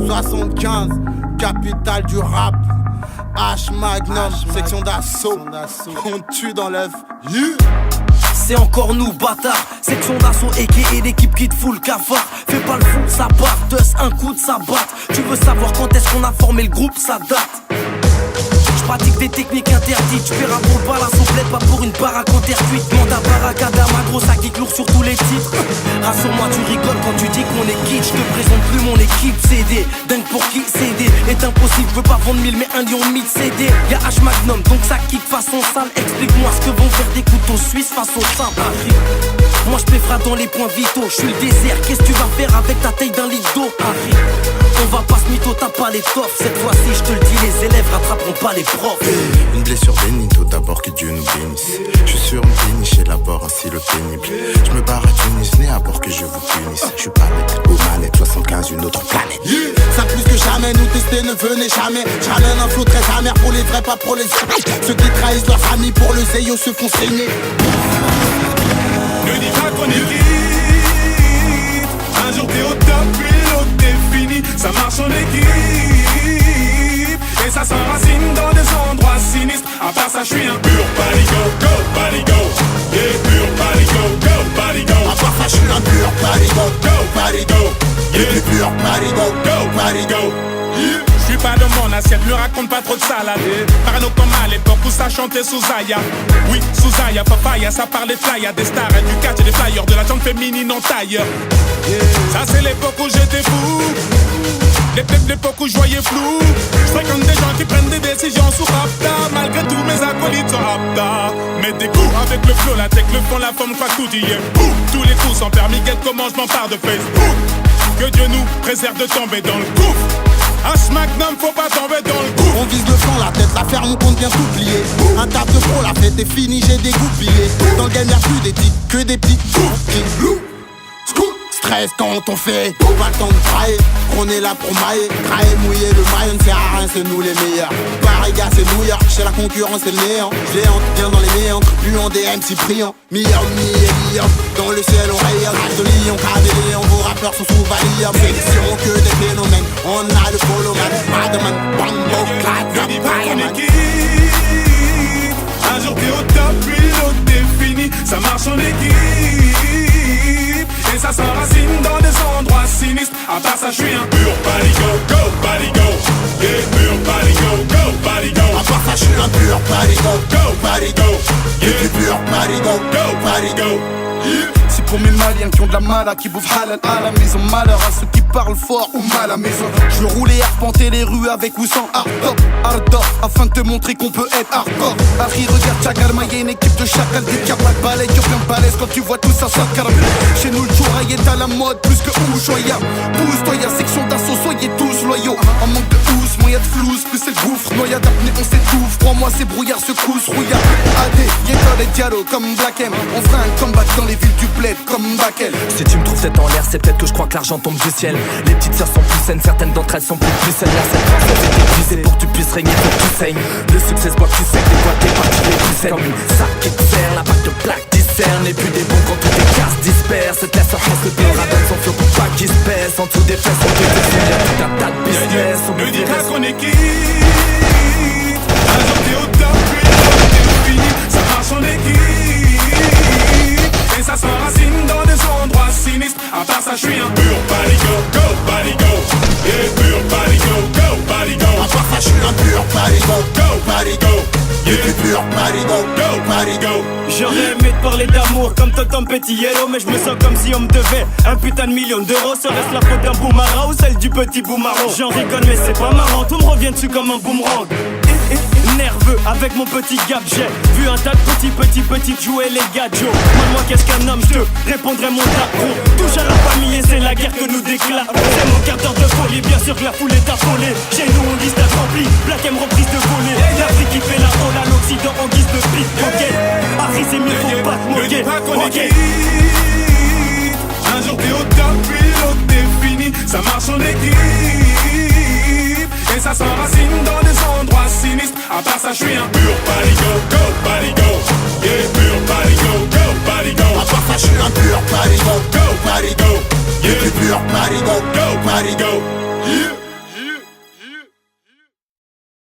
75, capitale du rap. H Magnum, section d'assaut. On tue dans l'œuf. C'est encore nous, bâtard. Section d'assaut et l'équipe qui te fout le cafard. Fais pas le fou, ça part. Un coup de sa batte. Tu veux savoir quand est-ce qu'on a formé le groupe, ça date. Pratique des techniques interdites, j'paierai pour le balance au bled, pas pour une baraque en terre cuite. Demande à Baracada, ma grosse à kick lourd sur tous les titres. Rassure-moi, tu rigoles quand tu dis qu'on est quitte. J'te présente plus mon équipe CD. Dingue pour qui CD est impossible, j'veux pas vendre 1000 mais 1 lion 1000 CD. Y'a H Magnum, donc ça kick façon sale. Explique-moi ce que vont faire des couteaux suisses face au simple. Moi j'péfera dans les points vitaux, j'suis le désert. Qu'est-ce que tu vas faire avec ta taille d'un litre d'eau? On va pas se mytho, t'as pas l'étoffe. Cette fois-ci, je te le dis, les élèves rattraperont pas les profs. Une blessure bénite, d'abord que Dieu nous bénisse. Je suis sur une péniche et l'abord ainsi le pénible. Je me barre à Tunis, né à bord que je vous punisse. Je suis pas net, aux manettes, 75, une autre planète. Ça plus que jamais, nous tester ne venez jamais. J'amène un flot très amer pour les vrais, pas pour les ceux qui trahissent leurs amis pour le zéyo se font saigner. Ne dis pas qu'on est quitte. Un jour t'es au top, puis l'autre t'es fini. Ça marche en équipe et ça s'enracine dans des endroits sinistres. À part ça, je suis un pur baligo, go baligo. Yeah, pur baligo, go baligo. À part ça, je suis un pur baligo, go baligo. Yeah, pur baligo, go baligo. Je suis pas de mon assiette, me raconte pas trop de salade. Parano comme à l'époque où ça chantait sous Zaya. Oui, sous Zaya, papaya, ça parlait fly. Des stars et du catch et des flyers, de la jante féminine en taille. Ça c'est l'époque où j'étais fou. L'époque où je voyais flou. Je fréquente des gens qui prennent des décisions sous rapta. Malgré tout mes acolytes sont rapta. Mets des coups avec le flow, la tech, le fond, la forme, pas tout hier. Tous les coups sans permis, guette comment je m'empare de Facebook. Que Dieu nous préserve de tomber dans le gouffre. H Magnum, faut pas tomber dans le coup. On vise le fond, la tête, la ferme, on compte bien tout plier. Un taf de pro, la fête est finie, j'ai dégoupillé. Dans le game y'a plus des tics, que des petits coups. Stress quand on fait, pas le temps de brailler. On est là pour mailler, crailler, mouiller le maillot, ne sert à rien, c'est nous les meilleurs. Paris gars, c'est New York, chez la concurrence c'est le néant. Géant, bien dans les méandres, puant des MC brillants. Million, dans le ciel on rayonne. Rage de lion, caméléon, vos rappeurs sont sous valillum. Sélection que des phénomènes, on a le follow man. Madman, bambo, clap, ne dis pas qu'on est quitte. Un jour t'es au top, puis l'autre t'es fini. Ça marche en équipe et ça s'enracine dans des endroits sinistres. À part ça, je suis un pur baligo, go baligo. Yeah, pur baligo, go baligo. À part ça, je suis un pur baligo, go baligo. Yeah, pur baligo, go baligo. C'est pour mes maliens qui ont de la mala, qui bouffent halal à la maison. Malheur à ceux qui parlent fort ou mal à maison. Je veux rouler, arpenter les rues avec ou sans hardcore, hardcore, afin de te montrer qu'on peut être hardcore. Harry, regarde Chagalma, y'a une équipe de chacal. Des qu'il y a pas de balai, y'a plein de balèze quand tu vois tout ça sur le carré. Chez nous le Chouraï est à la mode, plus que Ushuaïa. Pousse-toi, y'a section d'assaut, soyez tous loyaux. En manque de housse, moyen de flouze, plus c'est le gouffre. Noyade d'apnée, on s'étouffe. Crois-moi, c'est brouillard, secousse, rouillard. AD, Yétol et Diallo, comme Black M. On fera un comeback dans les villes du bled, comme Bakel. Si tu me trouves tête en l'air, c'est peut-être que je crois que l'argent tombe du ciel. Les petites sœurs sont plus saines, certaines d'entre elles sont plus saines. La scène française est épuisée pour que tu puisses régner, pour que tu saignes. Le succès se voit que tu sais, des fois t'es parti les plus saines. Comme une sac qui te sert, la bague de plaque discerne. Et puis des bons quand toutes tes cartes dispersent. Cette laisse en France, le pire radonne son flot pour pas qu'il se pèse. En dessous des fesses, on te décide, y'a tout un tas de business. Ne dis pas qu'on est quitte. Un jour t'es au top, puis l'autre t'es fini. Ça marche en équipe et ça s'enracine dans des endroits sinistres. À part ça, je suis un pur baligo, go baligo. Yeah, pur baligo, go baligo. À part ça, je suis un pur baligo, go baligo. Yeah, pur baligo, go baligo. J'aurais aimé te parler d'amour comme Totom Petit Yellow, mais je me sens comme si on me devait un putain de million d'euros. Serait-ce la faute d'un boumara ou celle du petit boumaron? J'en rigole mais c'est pas marrant, tout me revient dessus comme un boomerang. Nerveux avec mon petit gap, j'ai vu un tas de petits jouer les gadgets. Moi qu'est-ce qu'un homme, je te répondrai mon tapon. Touche à la famille et c'est la guerre que nous déclare. C'est mon quart d'heure de folie, bien sûr que la foule est affolée. Chez nous on liste rempli, Black M reprise de voler. L'Afrique qui fait la rôle à l'Occident en guise de pickpocket. Harry c'est mieux, faut pas te Ne dis moquer. pas qu'on est quitte. Un jour t'es au top, puis l'autre t'es fini. Ça marche en équipe et ça s'enracine dans des endroits sinistres. À part ça, je suis un pur baligo, go baligo. Yeah, pur baligo, go baligo. À part ça, je suis un pur baligo, go baligo. Yeah, pur baligo, go baligo. yeah.